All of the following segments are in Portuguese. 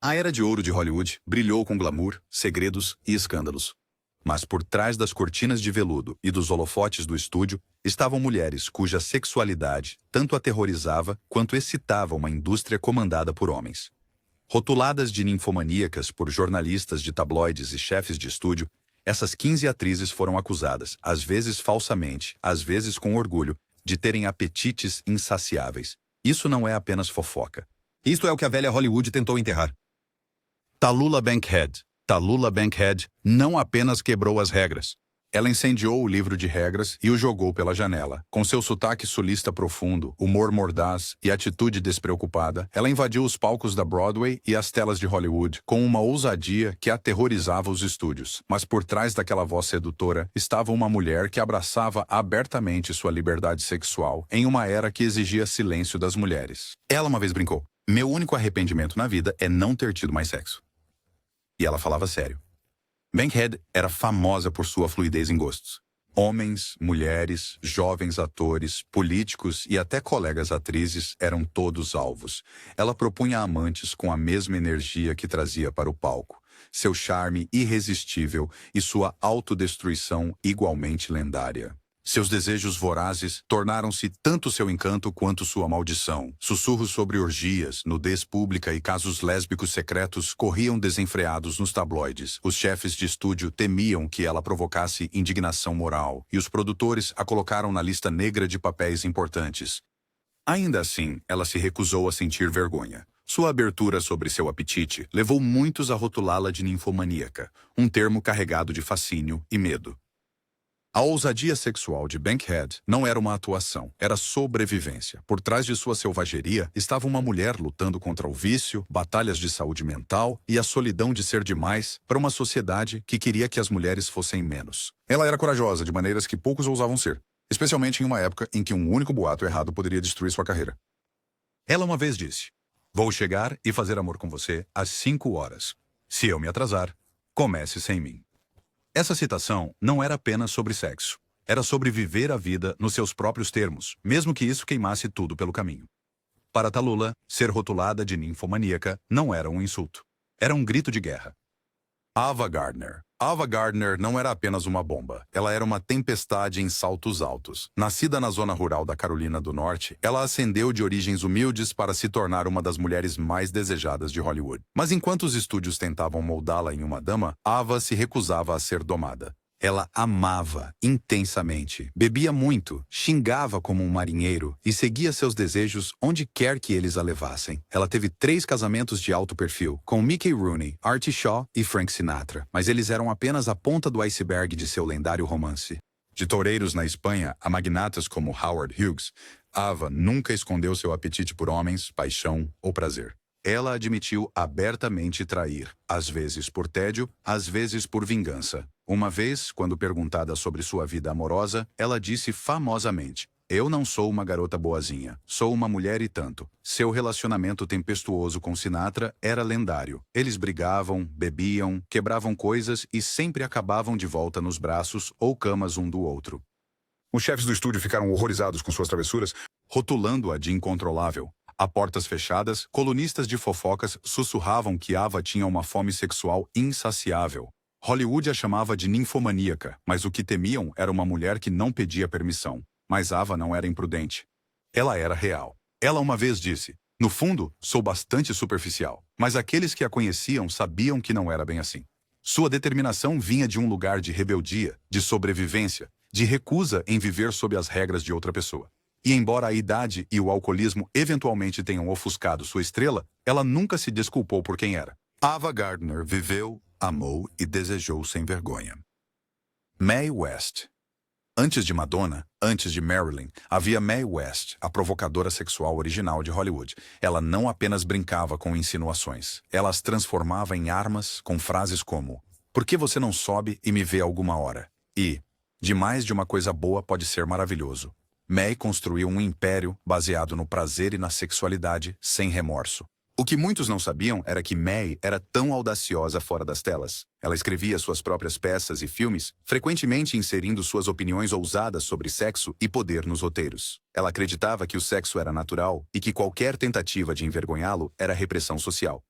A era de ouro de Hollywood brilhou com glamour, segredos e escândalos. Mas por trás das cortinas de veludo e dos holofotes do estúdio estavam mulheres cuja sexualidade tanto aterrorizava quanto excitava uma indústria comandada por homens. Rotuladas de ninfomaníacas por jornalistas de tabloides e chefes de estúdio, essas 15 atrizes foram acusadas, às vezes falsamente, às vezes com orgulho, de terem apetites insaciáveis. Isso não é apenas fofoca. Isto é o que a velha Hollywood tentou enterrar. Tallulah Bankhead. Tallulah Bankhead não apenas quebrou as regras. Ela incendiou o livro de regras e o jogou pela janela. Com seu sotaque sulista profundo, humor mordaz e atitude despreocupada, ela invadiu os palcos da Broadway e as telas de Hollywood com uma ousadia que aterrorizava os estúdios. Mas por trás daquela voz sedutora estava uma mulher que abraçava abertamente sua liberdade sexual em uma era que exigia silêncio das mulheres. Ela uma vez brincou: "Meu único arrependimento na vida é não ter tido mais sexo." E ela falava sério. Bankhead era famosa por sua fluidez em gostos. Homens, mulheres, jovens atores, políticos e até colegas atrizes eram todos alvos. Ela propunha amantes com a mesma energia que trazia para o palco, seu charme irresistível e sua autodestruição igualmente lendária. Seus desejos vorazes tornaram-se tanto seu encanto quanto sua maldição. Sussurros sobre orgias, nudez pública e casos lésbicos secretos corriam desenfreados nos tabloides. Os chefes de estúdio temiam que ela provocasse indignação moral, e os produtores a colocaram na lista negra de papéis importantes. Ainda assim, ela se recusou a sentir vergonha. Sua abertura sobre seu apetite levou muitos a rotulá-la de ninfomaníaca, um termo carregado de fascínio e medo. A ousadia sexual de Bankhead não era uma atuação, era sobrevivência. Por trás de sua selvageria estava uma mulher lutando contra o vício, batalhas de saúde mental e a solidão de ser demais para uma sociedade que queria que as mulheres fossem menos. Ela era corajosa de maneiras que poucos ousavam ser, especialmente em uma época em que um único boato errado poderia destruir sua carreira. Ela uma vez disse: "Vou chegar e fazer amor com você às 5 horas. Se eu me atrasar, comece sem mim." Essa citação não era apenas sobre sexo. Era sobre viver a vida nos seus próprios termos, mesmo que isso queimasse tudo pelo caminho. Para Tallulah, ser rotulada de ninfomaníaca não era um insulto. Era um grito de guerra. Ava Gardner. Ava Gardner não era apenas uma bomba. Ela era uma tempestade em saltos altos. Nascida na zona rural da Carolina do Norte, ela ascendeu de origens humildes para se tornar uma das mulheres mais desejadas de Hollywood. Mas enquanto os estúdios tentavam moldá-la em uma dama, Ava se recusava a ser domada. Ela amava intensamente, bebia muito, xingava como um marinheiro e seguia seus desejos onde quer que eles a levassem. Ela teve 3 casamentos de alto perfil, com Mickey Rooney, Artie Shaw e Frank Sinatra, mas eles eram apenas a ponta do iceberg de seu lendário romance. De toureiros na Espanha a magnatas como Howard Hughes, Ava nunca escondeu seu apetite por homens, paixão ou prazer. Ela admitiu abertamente trair, às vezes por tédio, às vezes por vingança. Uma vez, quando perguntada sobre sua vida amorosa, ela disse famosamente: "Eu não sou uma garota boazinha, sou uma mulher e tanto." Seu relacionamento tempestuoso com Sinatra era lendário. Eles brigavam, bebiam, quebravam coisas e sempre acabavam de volta nos braços ou camas um do outro. Os chefes do estúdio ficaram horrorizados com suas travessuras, rotulando-a de incontrolável. A portas fechadas, colunistas de fofocas sussurravam que Ava tinha uma fome sexual insaciável. Hollywood a chamava de ninfomaníaca, mas o que temiam era uma mulher que não pedia permissão. Mas Ava não era imprudente. Ela era real. Ela uma vez disse: "No fundo, sou bastante superficial." Mas aqueles que a conheciam sabiam que não era bem assim. Sua determinação vinha de um lugar de rebeldia, de sobrevivência, de recusa em viver sob as regras de outra pessoa. E embora a idade e o alcoolismo eventualmente tenham ofuscado sua estrela, ela nunca se desculpou por quem era. Ava Gardner viveu, amou e desejou sem vergonha. Mae West. Antes de Madonna, antes de Marilyn, havia Mae West, a provocadora sexual original de Hollywood. Ela não apenas brincava com insinuações. Ela as transformava em armas com frases como: "Por que você não sobe e me vê alguma hora?" E "De mais de uma coisa boa pode ser maravilhoso." Mae construiu um império baseado no prazer e na sexualidade, sem remorso. O que muitos não sabiam era que Mae era tão audaciosa fora das telas. Ela escrevia suas próprias peças e filmes, frequentemente inserindo suas opiniões ousadas sobre sexo e poder nos roteiros. Ela acreditava que o sexo era natural e que qualquer tentativa de envergonhá-lo era repressão social.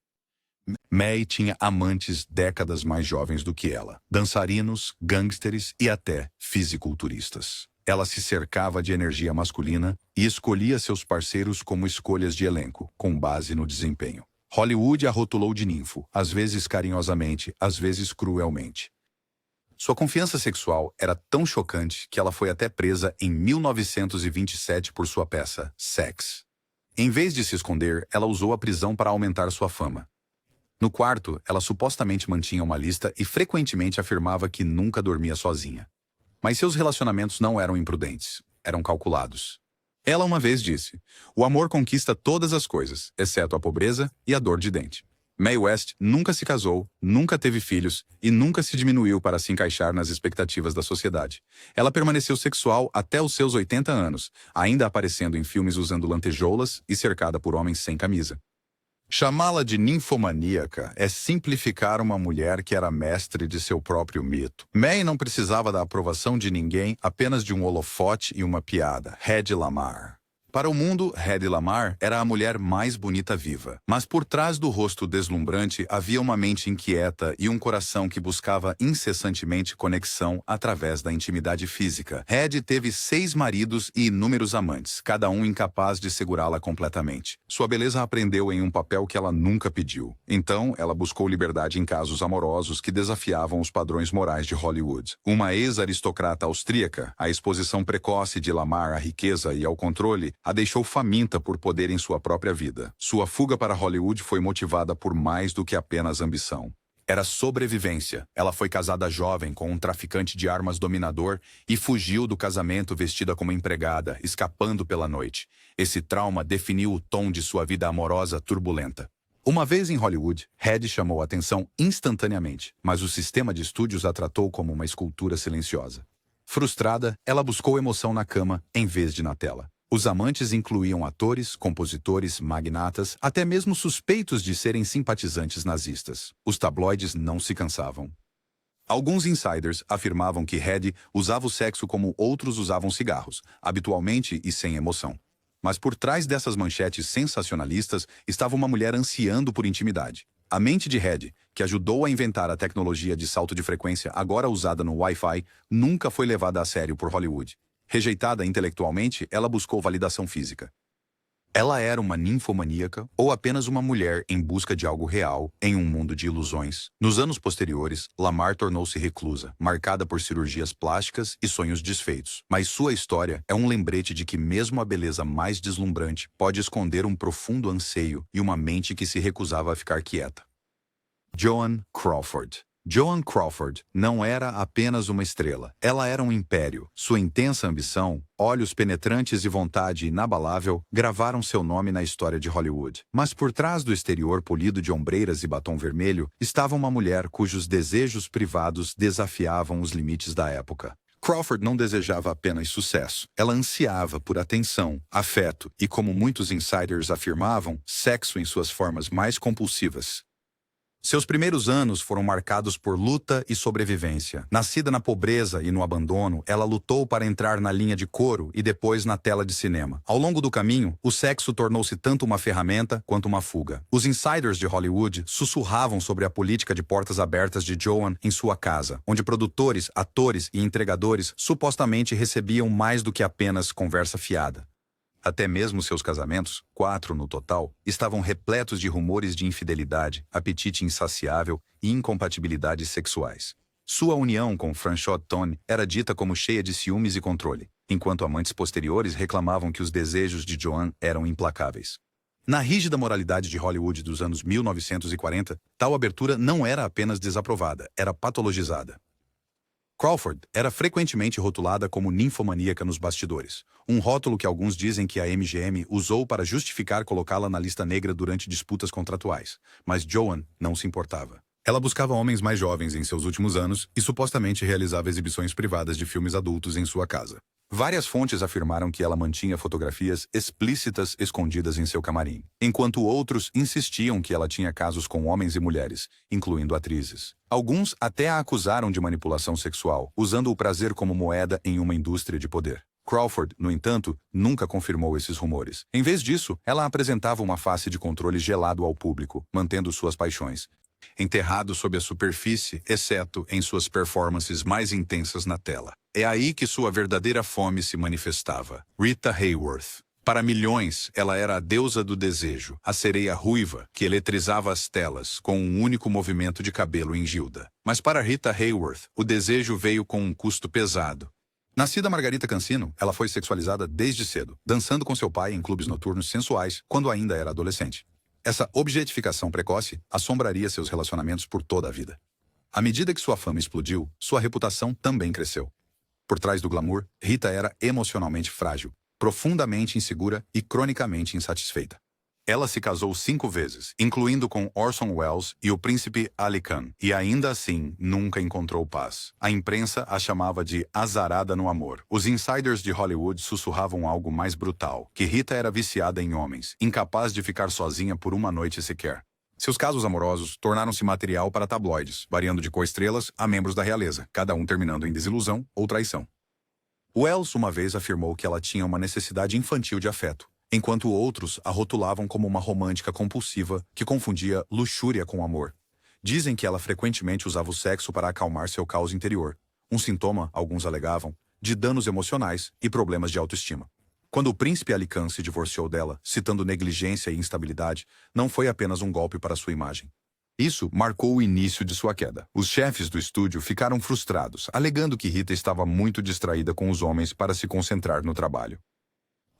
May tinha amantes décadas mais jovens do que ela, dançarinos, gangsters e até fisiculturistas. Ela se cercava de energia masculina e escolhia seus parceiros como escolhas de elenco, com base no desempenho. Hollywood a rotulou de ninfo, às vezes carinhosamente, às vezes cruelmente. Sua confiança sexual era tão chocante que ela foi até presa em 1927 por sua peça Sex. Em vez de se esconder, ela usou a prisão para aumentar sua fama. No quarto, ela supostamente mantinha uma lista e frequentemente afirmava que nunca dormia sozinha. Mas seus relacionamentos não eram imprudentes, eram calculados. Ela uma vez disse: "O amor conquista todas as coisas, exceto a pobreza e a dor de dente." Mae West nunca se casou, nunca teve filhos e nunca se diminuiu para se encaixar nas expectativas da sociedade. Ela permaneceu sexual até os seus 80 anos, ainda aparecendo em filmes usando lantejoulas e cercada por homens sem camisa. Chamá-la de ninfomaníaca é simplificar uma mulher que era mestre de seu próprio mito. Mae não precisava da aprovação de ninguém, apenas de um holofote e uma piada. Hedy Lamarr. Para o mundo, Hedy Lamarr era a mulher mais bonita viva. Mas por trás do rosto deslumbrante havia uma mente inquieta e um coração que buscava incessantemente conexão através da intimidade física. Hedy teve 6 maridos e inúmeros amantes, cada um incapaz de segurá-la completamente. Sua beleza a prendeu em um papel que ela nunca pediu. Então, ela buscou liberdade em casos amorosos que desafiavam os padrões morais de Hollywood. Uma ex-aristocrata austríaca, a exposição precoce de Lamarr à riqueza e ao controle a deixou faminta por poder em sua própria vida. Sua fuga para Hollywood foi motivada por mais do que apenas ambição. Era sobrevivência. Ela foi casada jovem com um traficante de armas dominador e fugiu do casamento vestida como empregada, escapando pela noite. Esse trauma definiu o tom de sua vida amorosa turbulenta. Uma vez em Hollywood, Hedy chamou a atenção instantaneamente, mas o sistema de estúdios a tratou como uma escultura silenciosa. Frustrada, ela buscou emoção na cama em vez de na tela. Os amantes incluíam atores, compositores, magnatas, até mesmo suspeitos de serem simpatizantes nazistas. Os tabloides não se cansavam. Alguns insiders afirmavam que Hedy usava o sexo como outros usavam cigarros, habitualmente e sem emoção. Mas por trás dessas manchetes sensacionalistas estava uma mulher ansiando por intimidade. A mente de Hedy, que ajudou a inventar a tecnologia de salto de frequência agora usada no Wi-Fi, nunca foi levada a sério por Hollywood. Rejeitada intelectualmente, ela buscou validação física. Ela era uma ninfomaníaca ou apenas uma mulher em busca de algo real em um mundo de ilusões? Nos anos posteriores, Lamarr tornou-se reclusa, marcada por cirurgias plásticas e sonhos desfeitos. Mas sua história é um lembrete de que mesmo a beleza mais deslumbrante pode esconder um profundo anseio e uma mente que se recusava a ficar quieta. Joan Crawford. Joan Crawford não era apenas uma estrela, ela era um império. Sua intensa ambição, olhos penetrantes e vontade inabalável gravaram seu nome na história de Hollywood. Mas por trás do exterior polido de ombreiras e batom vermelho, estava uma mulher cujos desejos privados desafiavam os limites da época. Crawford não desejava apenas sucesso, ela ansiava por atenção, afeto e, como muitos insiders afirmavam, sexo em suas formas mais compulsivas. Seus primeiros anos foram marcados por luta e sobrevivência. Nascida na pobreza e no abandono, ela lutou para entrar na linha de coro e depois na tela de cinema. Ao longo do caminho, o sexo tornou-se tanto uma ferramenta quanto uma fuga. Os insiders de Hollywood sussurravam sobre a política de portas abertas de Joan em sua casa, onde produtores, atores e entregadores supostamente recebiam mais do que apenas conversa fiada. Até mesmo seus casamentos, 4 no total, estavam repletos de rumores de infidelidade, apetite insaciável e incompatibilidades sexuais. Sua união com Franchot Tone era dita como cheia de ciúmes e controle, enquanto amantes posteriores reclamavam que os desejos de Joan eram implacáveis. Na rígida moralidade de Hollywood dos anos 1940, tal abertura não era apenas desaprovada, era patologizada. Crawford era frequentemente rotulada como ninfomaníaca nos bastidores, um rótulo que alguns dizem que a MGM usou para justificar colocá-la na lista negra durante disputas contratuais, mas Joan não se importava. Ela buscava homens mais jovens em seus últimos anos e supostamente realizava exibições privadas de filmes adultos em sua casa. Várias fontes afirmaram que ela mantinha fotografias explícitas escondidas em seu camarim, enquanto outros insistiam que ela tinha casos com homens e mulheres, incluindo atrizes. Alguns até a acusaram de manipulação sexual, usando o prazer como moeda em uma indústria de poder. Crawford, no entanto, nunca confirmou esses rumores. Em vez disso, ela apresentava uma face de controle gelado ao público, mantendo suas paixões enterrado sob a superfície, exceto em suas performances mais intensas na tela. É aí que sua verdadeira fome se manifestava. Rita Hayworth. Para milhões, ela era a deusa do desejo, a sereia ruiva que eletrizava as telas com um único movimento de cabelo em Gilda. Mas para Rita Hayworth, o desejo veio com um custo pesado. Nascida Margarita Cansino, ela foi sexualizada desde cedo, dançando com seu pai em clubes noturnos sensuais quando ainda era adolescente. Essa objetificação precoce assombraria seus relacionamentos por toda a vida. À medida que sua fama explodiu, sua reputação também cresceu. Por trás do glamour, Rita era emocionalmente frágil, profundamente insegura e cronicamente insatisfeita. Ela se casou 5 vezes, incluindo com Orson Welles e o príncipe Ali Khan, e ainda assim nunca encontrou paz. A imprensa a chamava de azarada no amor. Os insiders de Hollywood sussurravam algo mais brutal, que Rita era viciada em homens, incapaz de ficar sozinha por uma noite sequer. Seus casos amorosos tornaram-se material para tabloides, variando de coestrelas a membros da realeza, cada um terminando em desilusão ou traição. Wells uma vez afirmou que ela tinha uma necessidade infantil de afeto, enquanto outros a rotulavam como uma romântica compulsiva que confundia luxúria com amor. Dizem que ela frequentemente usava o sexo para acalmar seu caos interior, um sintoma, alguns alegavam, de danos emocionais e problemas de autoestima. Quando o príncipe Ali Khan se divorciou dela, citando negligência e instabilidade, não foi apenas um golpe para sua imagem. Isso marcou o início de sua queda. Os chefes do estúdio ficaram frustrados, alegando que Rita estava muito distraída com os homens para se concentrar no trabalho.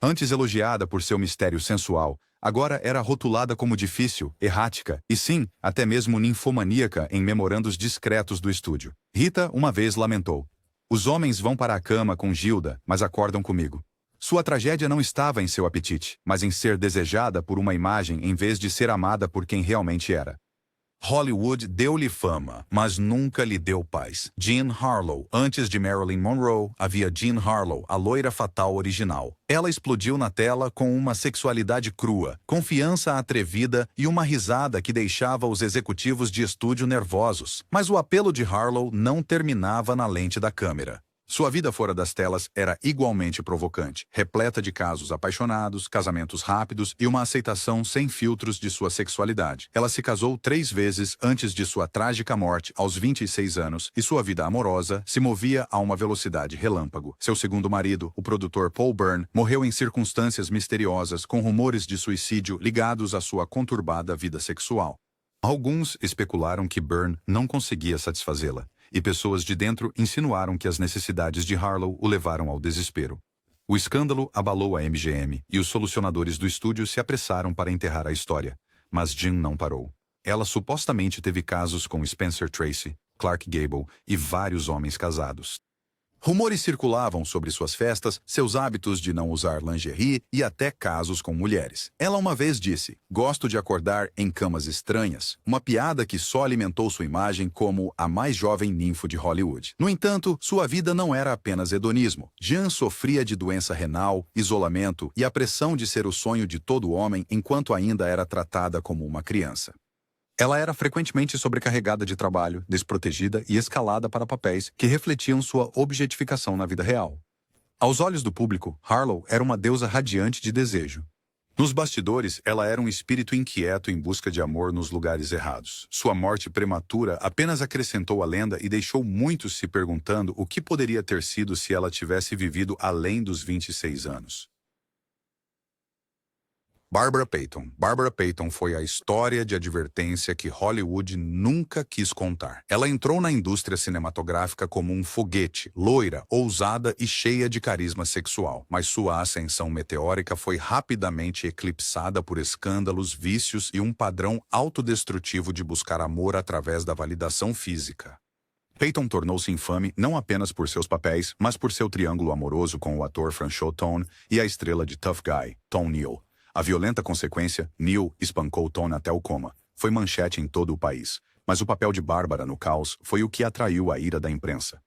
Antes elogiada por seu mistério sensual, agora era rotulada como difícil, errática e sim, até mesmo ninfomaníaca em memorandos discretos do estúdio. Rita uma vez lamentou: "Os homens vão para a cama com Gilda, mas acordam comigo." Sua tragédia não estava em seu apetite, mas em ser desejada por uma imagem em vez de ser amada por quem realmente era. Hollywood deu-lhe fama, mas nunca lhe deu paz. Jean Harlow. Antes de Marilyn Monroe, havia Jean Harlow, a loira fatal original. Ela explodiu na tela com uma sexualidade crua, confiança atrevida e uma risada que deixava os executivos de estúdio nervosos. Mas o apelo de Harlow não terminava na lente da câmera. Sua vida fora das telas era igualmente provocante, repleta de casos apaixonados, casamentos rápidos e uma aceitação sem filtros de sua sexualidade. Ela se casou 3 vezes antes de sua trágica morte aos 26 anos e sua vida amorosa se movia a uma velocidade relâmpago. Seu segundo marido, o produtor Paul Byrne, morreu em circunstâncias misteriosas com rumores de suicídio ligados à sua conturbada vida sexual. Alguns especularam que Byrne não conseguia satisfazê-la, e pessoas de dentro insinuaram que as necessidades de Harlow o levaram ao desespero. O escândalo abalou a MGM e os solucionadores do estúdio se apressaram para enterrar a história, mas Jean não parou. Ela supostamente teve casos com Spencer Tracy, Clark Gable e vários homens casados. Rumores circulavam sobre suas festas, seus hábitos de não usar lingerie e até casos com mulheres. Ela uma vez disse: "Gosto de acordar em camas estranhas", uma piada que só alimentou sua imagem como a mais jovem ninfo de Hollywood. No entanto, sua vida não era apenas hedonismo. Jean sofria de doença renal, isolamento e a pressão de ser o sonho de todo homem enquanto ainda era tratada como uma criança. Ela era frequentemente sobrecarregada de trabalho, desprotegida e escalada para papéis que refletiam sua objetificação na vida real. Aos olhos do público, Harlow era uma deusa radiante de desejo. Nos bastidores, ela era um espírito inquieto em busca de amor nos lugares errados. Sua morte prematura apenas acrescentou a lenda e deixou muitos se perguntando o que poderia ter sido se ela tivesse vivido além dos 26 anos. Barbara Payton. Barbara Payton foi a história de advertência que Hollywood nunca quis contar. Ela entrou na indústria cinematográfica como um foguete, loira, ousada e cheia de carisma sexual. Mas sua ascensão meteórica foi rapidamente eclipsada por escândalos, vícios e um padrão autodestrutivo de buscar amor através da validação física. Payton tornou-se infame não apenas por seus papéis, mas por seu triângulo amoroso com o ator Franchot Tone e a estrela de Tough Guy, Tom Neal. A violenta consequência, Neal espancou Tone até o coma. Foi manchete em todo o país. Mas o papel de Bárbara no caos foi o que atraiu a ira da imprensa.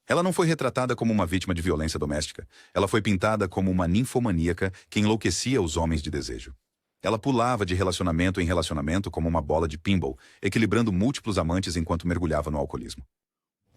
Ela não foi retratada como uma vítima de violência doméstica. Ela foi pintada como uma ninfomaníaca que enlouquecia os homens de desejo. Ela pulava de relacionamento em relacionamento como uma bola de pinball, equilibrando múltiplos amantes enquanto mergulhava no alcoolismo.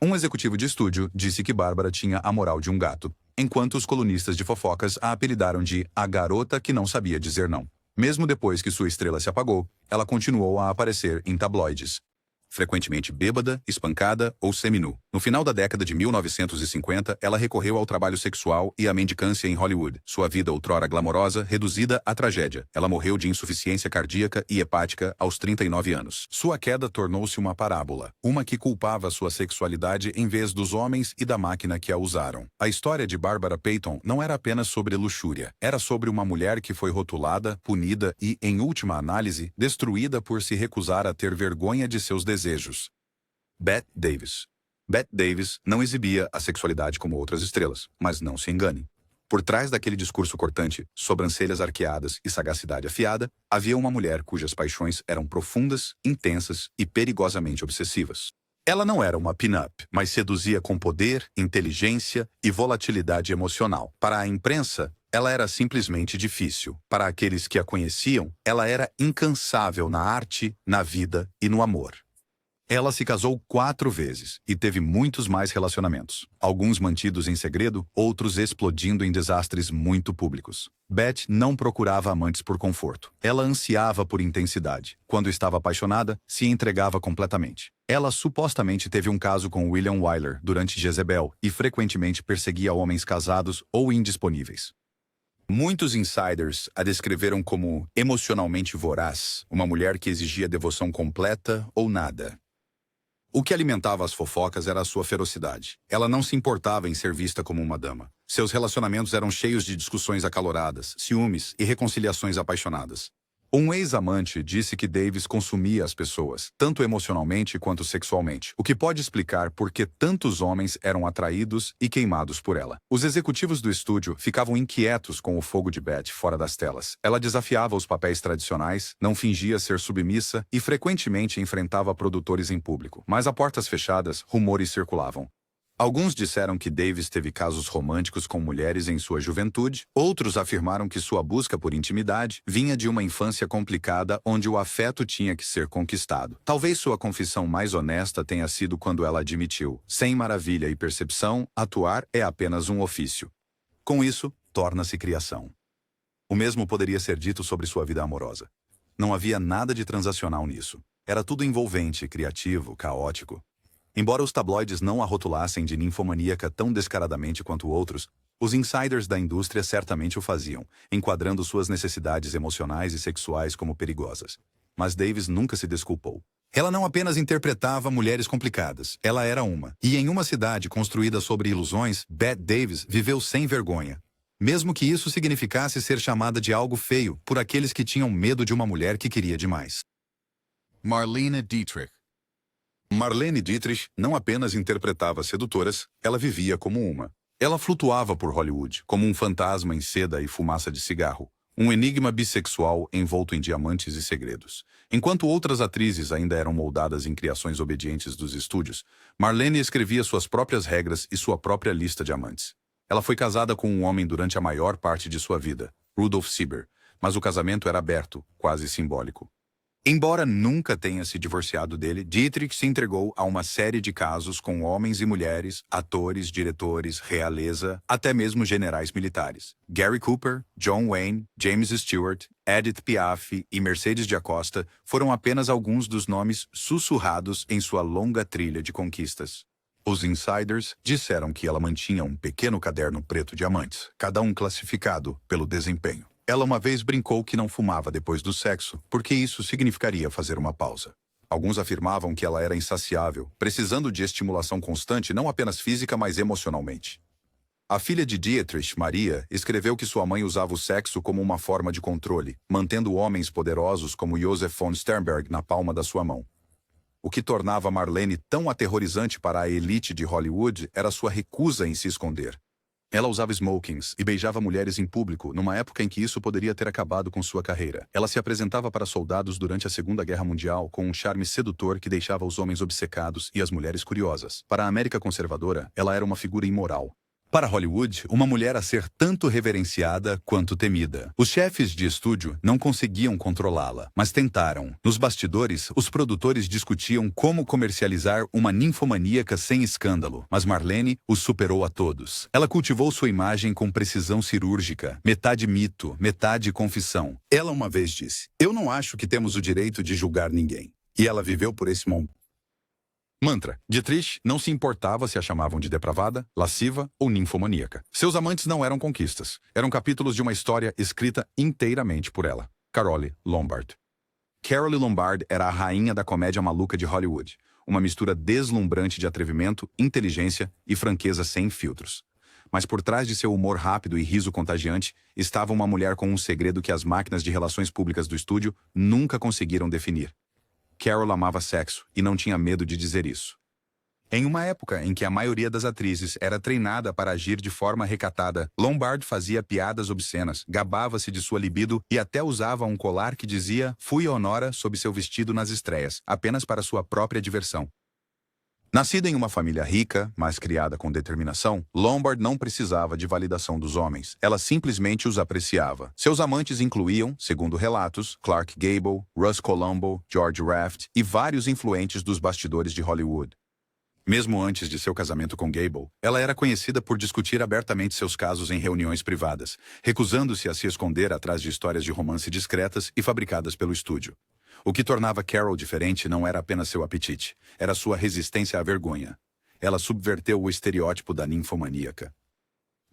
Um executivo de estúdio disse que Bárbara tinha a moral de um gato. enquanto os colunistas de fofocas a apelidaram de a garota que não sabia dizer não. Mesmo depois que sua estrela se apagou, ela continuou a aparecer em tabloides, frequentemente bêbada, espancada ou seminu. No final da década de 1950, ela recorreu ao trabalho sexual e à mendicância em Hollywood. Sua vida outrora glamourosa, reduzida à tragédia. Ela morreu de insuficiência cardíaca e hepática aos 39 anos. Sua queda tornou-se uma parábola, uma que culpava sua sexualidade em vez dos homens e da máquina que a usaram. A história de Barbara Payton não era apenas sobre luxúria. Era sobre uma mulher que foi rotulada, punida e, em última análise, destruída por se recusar a ter vergonha de seus desejos. Bette Davis. Bette Davis não exibia a sexualidade como outras estrelas, mas não se engane. Por trás daquele discurso cortante, sobrancelhas arqueadas e sagacidade afiada, havia uma mulher cujas paixões eram profundas, intensas e perigosamente obsessivas. Ela não era uma pin-up, mas seduzia com poder, inteligência e volatilidade emocional. Para a imprensa, ela era simplesmente difícil. Para aqueles que a conheciam, ela era incansável na arte, na vida e no amor. Ela se casou 4 vezes e teve muitos mais relacionamentos, alguns mantidos em segredo, outros explodindo em desastres muito públicos. Bette não procurava amantes por conforto. Ela ansiava por intensidade. Quando estava apaixonada, se entregava completamente. Ela supostamente teve um caso com William Wyler durante Jezebel e frequentemente perseguia homens casados ou indisponíveis. Muitos insiders a descreveram como emocionalmente voraz, uma mulher que exigia devoção completa ou nada. O que alimentava as fofocas era a sua ferocidade. Ela não se importava em ser vista como uma dama. Seus relacionamentos eram cheios de discussões acaloradas, ciúmes e reconciliações apaixonadas. Um ex-amante disse que Davis consumia as pessoas, tanto emocionalmente quanto sexualmente, o que pode explicar por que tantos homens eram atraídos e queimados por ela. Os executivos do estúdio ficavam inquietos com o fogo de Bette fora das telas. Ela desafiava os papéis tradicionais, não fingia ser submissa e frequentemente enfrentava produtores em público. Mas a portas fechadas, rumores circulavam. Alguns disseram que Davis teve casos românticos com mulheres em sua juventude, outros afirmaram que sua busca por intimidade vinha de uma infância complicada onde o afeto tinha que ser conquistado. Talvez sua confissão mais honesta tenha sido quando ela admitiu: sem maravilha e percepção, atuar é apenas um ofício. Com isso, torna-se criação. O mesmo poderia ser dito sobre sua vida amorosa. Não havia nada de transacional nisso. Era tudo envolvente, criativo, caótico. Embora os tabloides não a rotulassem de ninfomaníaca tão descaradamente quanto outros, os insiders da indústria certamente o faziam, enquadrando suas necessidades emocionais e sexuais como perigosas. Mas Davis nunca se desculpou. Ela não apenas interpretava mulheres complicadas, ela era uma. E em uma cidade construída sobre ilusões, Bette Davis viveu sem vergonha. Mesmo que isso significasse ser chamada de algo feio por aqueles que tinham medo de uma mulher que queria demais. Marlene Dietrich. Marlene Dietrich não apenas interpretava sedutoras, ela vivia como uma. Ela flutuava por Hollywood, como um fantasma em seda e fumaça de cigarro, um enigma bissexual envolto em diamantes e segredos. Enquanto outras atrizes ainda eram moldadas em criações obedientes dos estúdios, Marlene escrevia suas próprias regras e sua própria lista de amantes. Ela foi casada com um homem durante a maior parte de sua vida, Rudolph Sieber, mas o casamento era aberto, quase simbólico. Embora nunca tenha se divorciado dele, Dietrich se entregou a uma série de casos com homens e mulheres, atores, diretores, realeza, até mesmo generais militares. Gary Cooper, John Wayne, James Stewart, Edith Piaf e Mercedes de Acosta foram apenas alguns dos nomes sussurrados em sua longa trilha de conquistas. Os insiders disseram que ela mantinha um pequeno caderno preto de amantes, cada um classificado pelo desempenho. Ela uma vez brincou que não fumava depois do sexo, porque isso significaria fazer uma pausa. Alguns afirmavam que ela era insaciável, precisando de estimulação constante não apenas física, mas emocionalmente. A filha de Dietrich, Maria, escreveu que sua mãe usava o sexo como uma forma de controle, mantendo homens poderosos como Josef von Sternberg na palma da sua mão. O que tornava Marlene tão aterrorizante para a elite de Hollywood era sua recusa em se esconder. Ela usava smokings e beijava mulheres em público numa época em que isso poderia ter acabado com sua carreira. Ela se apresentava para soldados durante a Segunda Guerra Mundial com um charme sedutor que deixava os homens obcecados e as mulheres curiosas. Para a América conservadora, ela era uma figura imoral. Para Hollywood, uma mulher a ser tanto reverenciada quanto temida. Os chefes de estúdio não conseguiam controlá-la, mas tentaram. Nos bastidores, os produtores discutiam como comercializar uma ninfomaníaca sem escândalo, mas Marlene os superou a todos. Ela cultivou sua imagem com precisão cirúrgica, metade mito, metade confissão. Ela uma vez disse: "Eu não acho que temos o direito de julgar ninguém." E ela viveu por esse mantra. Dietrich não se importava se a chamavam de depravada, lasciva ou ninfomaníaca. Seus amantes não eram conquistas. Eram capítulos de uma história escrita inteiramente por ela. Carole Lombard. Carole Lombard era a rainha da comédia maluca de Hollywood. Uma mistura deslumbrante de atrevimento, inteligência e franqueza sem filtros. Mas por trás de seu humor rápido e riso contagiante, estava uma mulher com um segredo que as máquinas de relações públicas do estúdio nunca conseguiram definir. Carole amava sexo e não tinha medo de dizer isso. Em uma época em que a maioria das atrizes era treinada para agir de forma recatada, Lombard fazia piadas obscenas, gabava-se de sua libido e até usava um colar que dizia "Fui Honora" sob seu vestido nas estreias, apenas para sua própria diversão. Nascida em uma família rica, mas criada com determinação, Lombard não precisava de validação dos homens. Ela simplesmente os apreciava. Seus amantes incluíam, segundo relatos, Clark Gable, Russ Columbo, George Raft e vários influentes dos bastidores de Hollywood. Mesmo antes de seu casamento com Gable, ela era conhecida por discutir abertamente seus casos em reuniões privadas, recusando-se a se esconder atrás de histórias de romance discretas e fabricadas pelo estúdio. O que tornava Carole diferente não era apenas seu apetite, era sua resistência à vergonha. Ela subverteu o estereótipo da ninfomaníaca.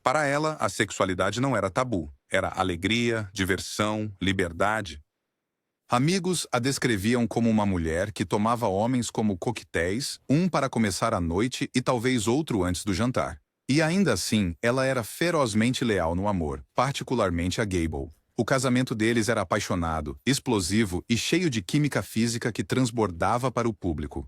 Para ela, a sexualidade não era tabu, era alegria, diversão, liberdade. Amigos a descreviam como uma mulher que tomava homens como coquetéis, um para começar a noite e talvez outro antes do jantar. E ainda assim, ela era ferozmente leal no amor, particularmente a Gable. O casamento deles era apaixonado, explosivo e cheio de química física que transbordava para o público.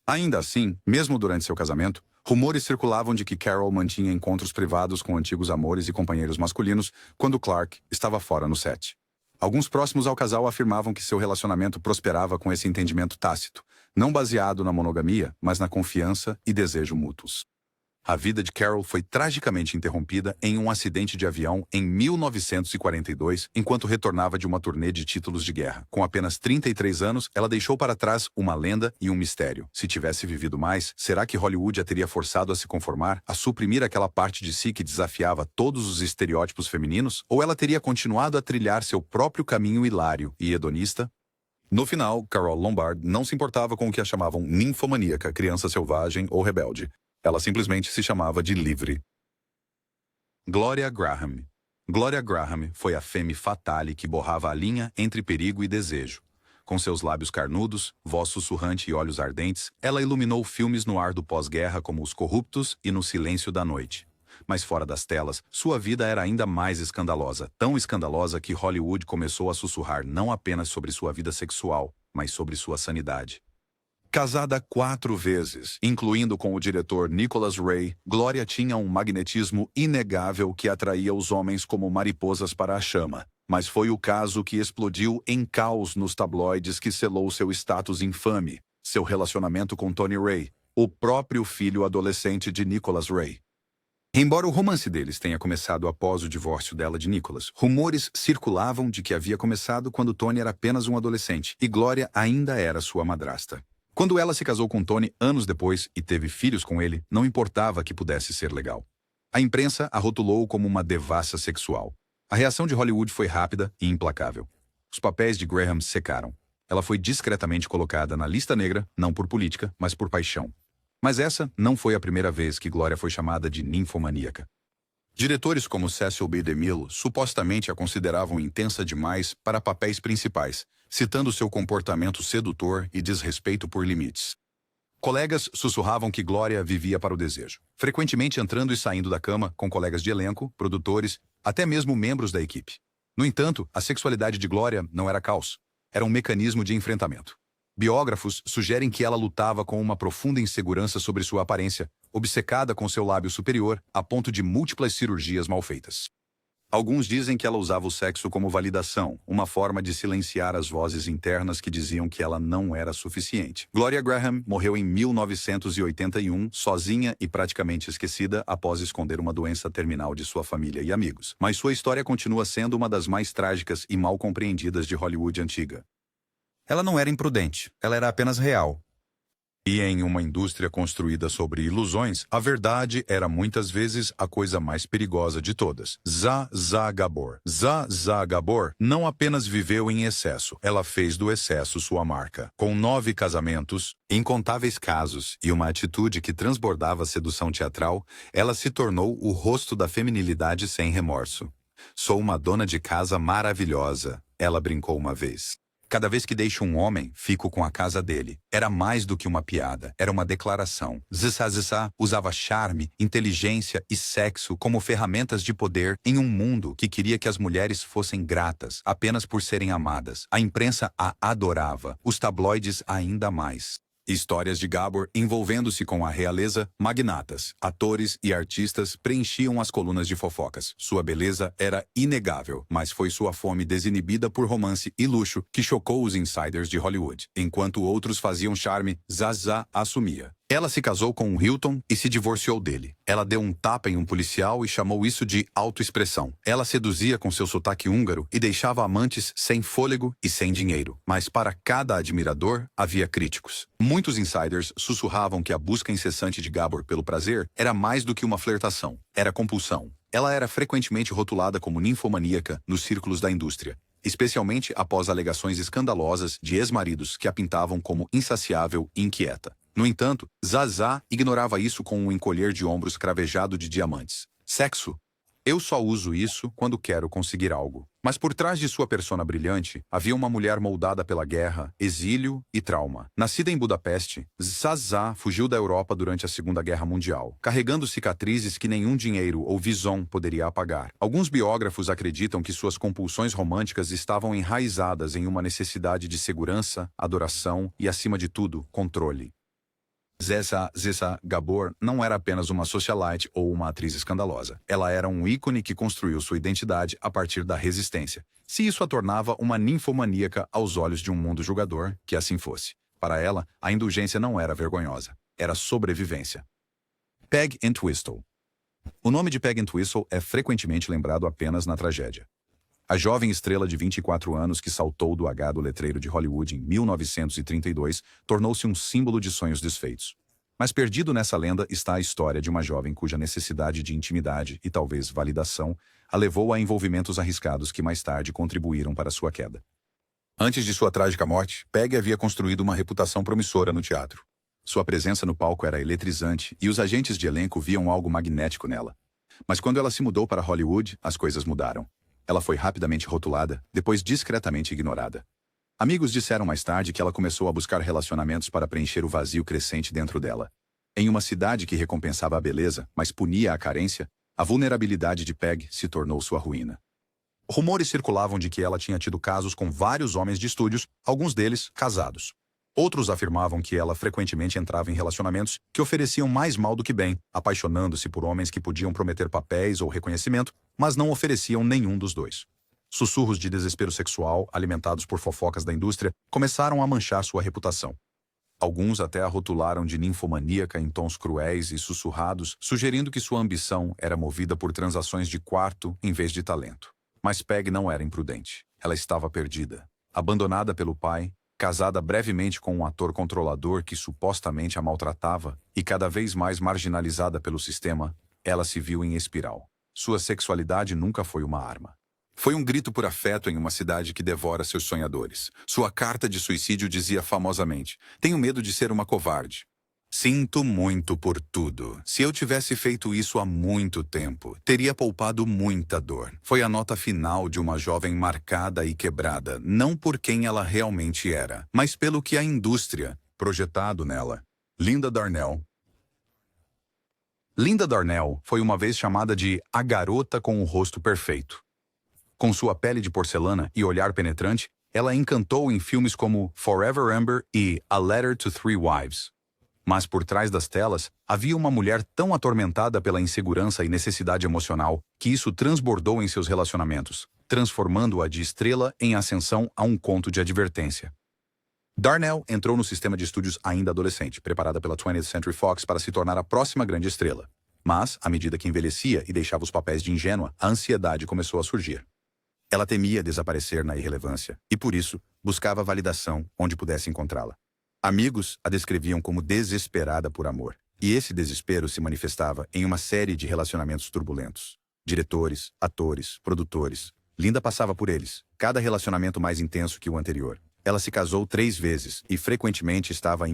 Ainda assim, mesmo durante seu casamento, rumores circulavam de que Carole mantinha encontros privados com antigos amores e companheiros masculinos quando Clark estava fora no set. Alguns próximos ao casal afirmavam que seu relacionamento prosperava com esse entendimento tácito, não baseado na monogamia, mas na confiança e desejo mútuos. A vida de Carole foi tragicamente interrompida em um acidente de avião em 1942, enquanto retornava de uma turnê de títulos de guerra. Com apenas 33 anos, ela deixou para trás uma lenda e um mistério. Se tivesse vivido mais, será que Hollywood a teria forçado a se conformar, a suprimir aquela parte de si que desafiava todos os estereótipos femininos? Ou ela teria continuado a trilhar seu próprio caminho hilário e hedonista? No final, Carole Lombard não se importava com o que a chamavam ninfomaníaca, criança selvagem ou rebelde. Ela simplesmente se chamava de livre. Gloria Graham. Gloria Graham foi a femme fatale que borrava a linha entre perigo e desejo. Com seus lábios carnudos, voz sussurrante e olhos ardentes, ela iluminou filmes no ar do pós-guerra como Os Corruptos e No Silêncio da Noite. Mas fora das telas, sua vida era ainda mais escandalosa, tão escandalosa que Hollywood começou a sussurrar não apenas sobre sua vida sexual, mas sobre sua sanidade. Casada 4 vezes, incluindo com o diretor Nicholas Ray, Gloria tinha um magnetismo inegável que atraía os homens como mariposas para a chama. Mas foi o caso que explodiu em caos nos tabloides que selou seu status infame, seu relacionamento com Tony Ray, o próprio filho adolescente de Nicholas Ray. Embora o romance deles tenha começado após o divórcio dela de Nicholas, rumores circulavam de que havia começado quando Tony era apenas um adolescente e Gloria ainda era sua madrasta. Quando ela se casou com Tony anos depois e teve filhos com ele, não importava que pudesse ser legal. A imprensa a rotulou como uma devassa sexual. A reação de Hollywood foi rápida e implacável. Os papéis de Graham secaram. Ela foi discretamente colocada na lista negra, não por política, mas por paixão. Mas essa não foi a primeira vez que Gloria foi chamada de ninfomaníaca. Diretores como Cecil B. DeMille supostamente a consideravam intensa demais para papéis principais, citando seu comportamento sedutor e desrespeito por limites. Colegas sussurravam que Gloria vivia para o desejo, frequentemente entrando e saindo da cama com colegas de elenco, produtores, até mesmo membros da equipe. No entanto, a sexualidade de Gloria não era caos, era um mecanismo de enfrentamento. Biógrafos sugerem que ela lutava com uma profunda insegurança sobre sua aparência, obcecada com seu lábio superior a ponto de múltiplas cirurgias mal feitas. Alguns dizem que ela usava o sexo como validação, uma forma de silenciar as vozes internas que diziam que ela não era suficiente. Gloria Graham morreu em 1981, sozinha e praticamente esquecida após esconder uma doença terminal de sua família e amigos. Mas sua história continua sendo uma das mais trágicas e mal compreendidas de Hollywood antiga. Ela não era imprudente, ela era apenas real. E em uma indústria construída sobre ilusões, a verdade era muitas vezes a coisa mais perigosa de todas. Zsa Zsa Gabor. Zsa Zsa Gabor não apenas viveu em excesso, ela fez do excesso sua marca. Com 9 casamentos, incontáveis casos e uma atitude que transbordava sedução teatral, ela se tornou o rosto da feminilidade sem remorso. Sou uma dona de casa maravilhosa, ela brincou uma vez. Cada vez que deixo um homem, fico com a casa dele. Era mais do que uma piada, era uma declaração. Zsa Zsa usava charme, inteligência e sexo como ferramentas de poder em um mundo que queria que as mulheres fossem gratas, apenas por serem amadas. A imprensa a adorava, os tabloides ainda mais. Histórias de Gabor envolvendo-se com a realeza, magnatas, atores e artistas preenchiam as colunas de fofocas. Sua beleza era inegável, mas foi sua fome desinibida por romance e luxo que chocou os insiders de Hollywood. Enquanto outros faziam charme, Zsa Zsa assumia. Ela se casou com um Hilton e se divorciou dele. Ela deu um tapa em um policial e chamou isso de autoexpressão. Ela seduzia com seu sotaque húngaro e deixava amantes sem fôlego e sem dinheiro. Mas para cada admirador, havia críticos. Muitos insiders sussurravam que a busca incessante de Gabor pelo prazer era mais do que uma flertação. Era compulsão. Ela era frequentemente rotulada como ninfomaníaca nos círculos da indústria, especialmente após alegações escandalosas de ex-maridos que a pintavam como insaciável e inquieta. No entanto, Zsa Zsa ignorava isso com um encolher de ombros cravejado de diamantes. Sexo? Eu só uso isso quando quero conseguir algo. Mas por trás de sua persona brilhante, havia uma mulher moldada pela guerra, exílio e trauma. Nascida em Budapeste, Zsa Zsa fugiu da Europa durante a Segunda Guerra Mundial, carregando cicatrizes que nenhum dinheiro ou vison poderia apagar. Alguns biógrafos acreditam que suas compulsões românticas estavam enraizadas em uma necessidade de segurança, adoração e, acima de tudo, controle. Zsa Zsa Gabor não era apenas uma socialite ou uma atriz escandalosa. Ela era um ícone que construiu sua identidade a partir da resistência. Se isso a tornava uma ninfomaníaca aos olhos de um mundo julgador, que assim fosse. Para ela, a indulgência não era vergonhosa. Era sobrevivência. Peg Entwistle. O nome de Peg Entwistle é frequentemente lembrado apenas na tragédia. A jovem estrela de 24 anos que saltou do H do letreiro de Hollywood em 1932 tornou-se um símbolo de sonhos desfeitos. Mas perdido nessa lenda está a história de uma jovem cuja necessidade de intimidade e talvez validação a levou a envolvimentos arriscados que mais tarde contribuíram para sua queda. Antes de sua trágica morte, Peg havia construído uma reputação promissora no teatro. Sua presença no palco era eletrizante e os agentes de elenco viam algo magnético nela. Mas quando ela se mudou para Hollywood, as coisas mudaram. Ela foi rapidamente rotulada, depois discretamente ignorada. Amigos disseram mais tarde que ela começou a buscar relacionamentos para preencher o vazio crescente dentro dela. Em uma cidade que recompensava a beleza, mas punia a carência, a vulnerabilidade de Peg se tornou sua ruína. Rumores circulavam de que ela tinha tido casos com vários homens de estúdios, alguns deles casados. Outros afirmavam que ela frequentemente entrava em relacionamentos que ofereciam mais mal do que bem, apaixonando-se por homens que podiam prometer papéis ou reconhecimento, mas não ofereciam nenhum dos dois. Sussurros de desespero sexual, alimentados por fofocas da indústria, começaram a manchar sua reputação. Alguns até a rotularam de ninfomaníaca em tons cruéis e sussurrados, sugerindo que sua ambição era movida por transações de quarto em vez de talento. Mas Peg não era imprudente. Ela estava perdida. Abandonada pelo pai, casada brevemente com um ator controlador que supostamente a maltratava e cada vez mais marginalizada pelo sistema, ela se viu em espiral. Sua sexualidade nunca foi uma arma. Foi um grito por afeto em uma cidade que devora seus sonhadores. Sua carta de suicídio dizia famosamente: "Tenho medo de ser uma covarde. Sinto muito por tudo. Se eu tivesse feito isso há muito tempo, teria poupado muita dor." Foi a nota final de uma jovem marcada e quebrada, não por quem ela realmente era, mas pelo que a indústria projetado nela. Linda Darnell. Linda Darnell foi uma vez chamada de a garota com o rosto perfeito. Com sua pele de porcelana e olhar penetrante, ela encantou em filmes como Forever Amber e A Letter to Three Wives. Mas por trás das telas, havia uma mulher tão atormentada pela insegurança e necessidade emocional que isso transbordou em seus relacionamentos, transformando-a de estrela em ascensão a um conto de advertência. Darnell entrou no sistema de estúdios ainda adolescente, preparada pela 20th Century Fox para se tornar a próxima grande estrela. Mas, à medida que envelhecia e deixava os papéis de ingênua, a ansiedade começou a surgir. Ela temia desaparecer na irrelevância e, por isso, buscava validação onde pudesse encontrá-la. Amigos a descreviam como desesperada por amor, e esse desespero se manifestava em uma série de relacionamentos turbulentos. Diretores, atores, produtores. Linda passava por eles, cada relacionamento mais intenso que o anterior. Ela se casou 3 vezes e frequentemente estava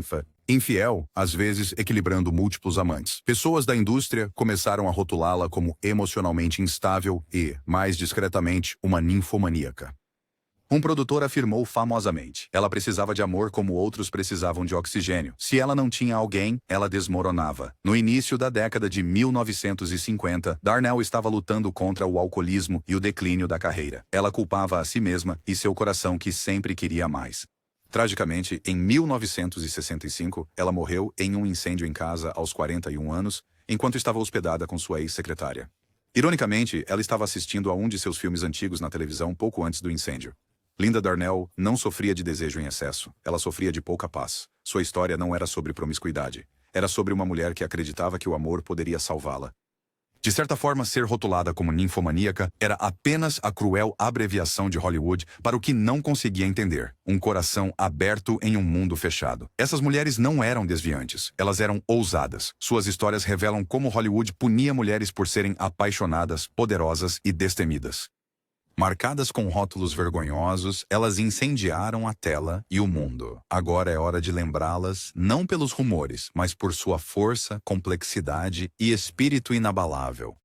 infiel, às vezes equilibrando múltiplos amantes. Pessoas da indústria começaram a rotulá-la como emocionalmente instável e, mais discretamente, uma ninfomaníaca. Um produtor afirmou famosamente: ela precisava de amor como outros precisavam de oxigênio. Se ela não tinha alguém, ela desmoronava. No início da década de 1950, Darnell estava lutando contra o alcoolismo e o declínio da carreira. Ela culpava a si mesma e seu coração que sempre queria mais. Tragicamente, em 1965, ela morreu em um incêndio em casa aos 41 anos, enquanto estava hospedada com sua ex-secretária. Ironicamente, ela estava assistindo a um de seus filmes antigos na televisão pouco antes do incêndio. Linda Darnell não sofria de desejo em excesso, ela sofria de pouca paz. Sua história não era sobre promiscuidade, era sobre uma mulher que acreditava que o amor poderia salvá-la. De certa forma, ser rotulada como ninfomaníaca era apenas a cruel abreviação de Hollywood para o que não conseguia entender: um coração aberto em um mundo fechado. Essas mulheres não eram desviantes, elas eram ousadas. Suas histórias revelam como Hollywood punia mulheres por serem apaixonadas, poderosas e destemidas. Marcadas com rótulos vergonhosos, elas incendiaram a tela e o mundo. Agora é hora de lembrá-las, não pelos rumores, mas por sua força, complexidade e espírito inabalável.